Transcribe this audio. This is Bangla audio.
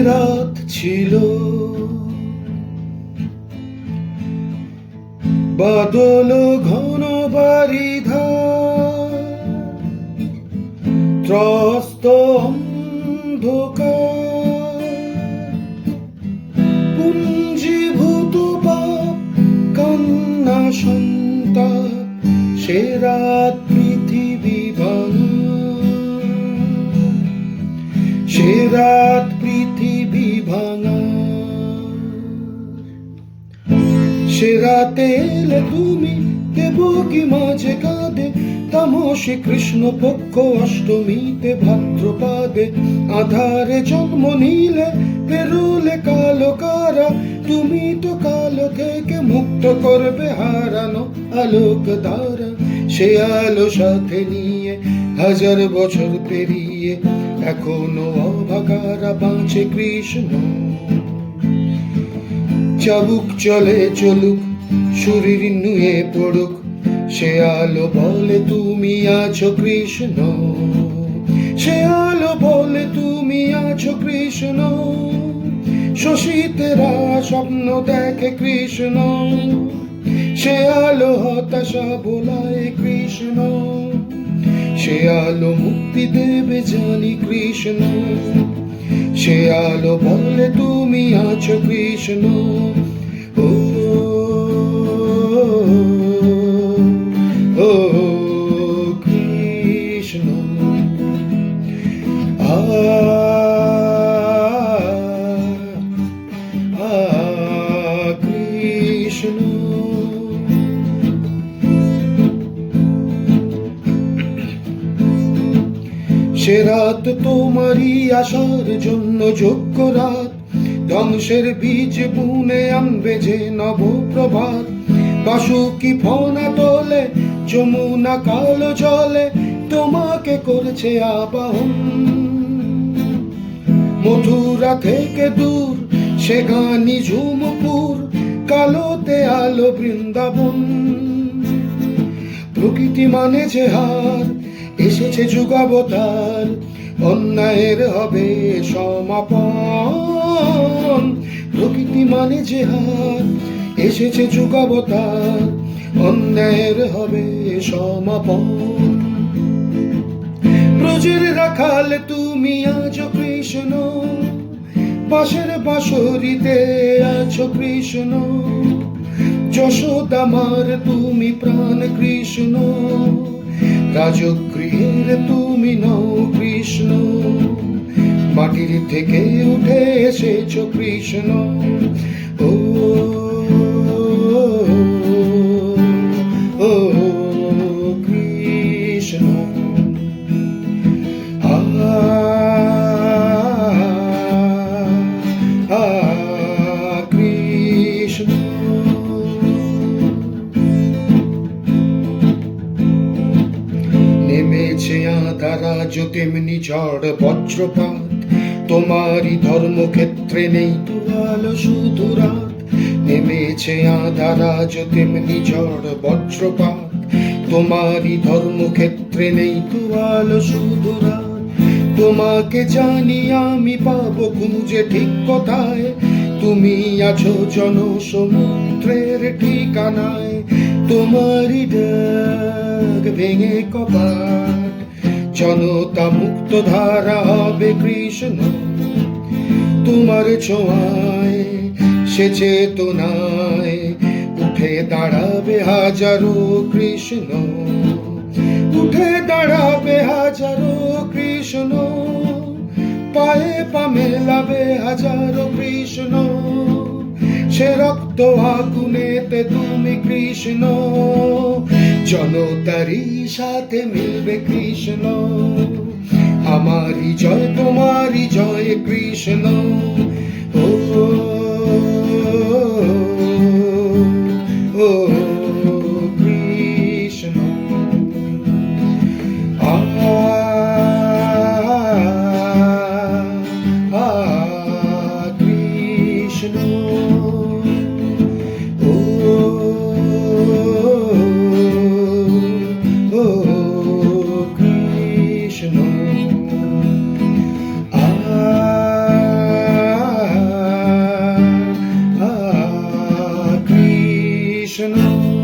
রাত ছিল, বাদল ঘন বারিধার, ত্রস্ত অন্ধকার, পুঞ্জীভূত পাপ কান্না সন্তাপ, সে রাত পৃথিবী ভাঙা, সে রাত পৃথিবী ভাঙা। সে রাতে এলে তুমি দেবকী মাঝে কাঁদে, তামসে কৃষ্ণ পক্ষ অষ্টমীতে ভাদ্রপাদে, আধারে জন্ম নিলে পেরোলে কালো কারা, তুমি তো কালো থেকে মুক্ত করবে হারানো আলোক দ্বারা। সে আলো সাথে নিয়ে হাজার বছর পেরিয়ে এখনো অভাগারা বাঁচে কৃষ্ণ। চাবুক চলে চলুক, শরীর নুয়ে পড়ুক, সে আলো বলে তুমি আছো কৃষ্ণ। সে আলো বলে তুমি আছো কৃষ্ণ। শশীতেরা স্বপ্ন দেখে কৃষ্ণ, সে আলো হতাশা বোলায় কৃষ্ণ। সে আলো মুক্তি দেবে জানি কৃষ্ণ। সে আলো বলে তুমি আছো কৃষ্ণ। ও ও কৃষ্ণ, আ কৃষ্ণ। সে রাত তোমারই আসার জন্য যোগ্য রাত, ধ্বংসের বীজ বুনে আনবে যে নব প্রভাত। বাসুকি ফনা তোলে যমুনা কালো জলে, তোমাকে করেছে আবাহন। মথুরা থেকে দূর সে গানি ঝুমপুর, কালোতে আলো বৃন্দাবন। প্রকৃতি মানে যে হার, এসেছে যুগাবতার, অন্যায়ের হবে সমাপন। প্রকৃতি মানে যে হার, এসেছে যুগাবতার, অন্যায়ের হবে সমাপন। ব্রজের রাখাল তুমি আছো কৃষ্ণ, পাশের বাঁশরীতে আছো কৃষ্ণ। যশোদামার তুমি প্রাণ কৃষ্ণ, রাজগৃহের তুমি নও কৃষ্ণ। মাটির থেকে উঠে এসেছো কৃষ্ণ। ও ও কৃষ্ণ, আ কৃষ্ণ। নেমেছে আধারা তেমনি ঝড় বজ্রপাত, তোমারই ধর্মক্ষেত্রে নেই তো আলো শুধু রাত। নেমেছে আধারা তেমনি ঝড় বজ্রপাত, তোমারই ধর্মক্ষেত্রে নেই তো আলো শুধু রাত। তোমাকে জানি আমি পাবো খুঁজে ঠিক কোথায়, তুমি আছো জনসমুদ্রের ঠিকানায়। তোমারই ডাক ভেঙে কপাট, জনতা মুক্ত ধারা হবে কৃষ্ণ। তোমার ছোঁয়ায় সে চেতনায় উঠে দাঁড়াবে হাজারো কৃষ্ণ। উঠে দাঁড়াবে হাজারো কৃষ্ণ, পায়ে পা মেলাবে হাজারো কৃষ্ণ। সে রক্ত আগুনেতে তুমি কৃষ্ণ, জনতারই সাথে মিলবে কৃষ্ণ। আমারই জয় তোমারই জয় কৃষ্ণ। ও ও কৃষ্ণ, আ কৃষ্ণ। ও কৃষ্ণ, Krishna.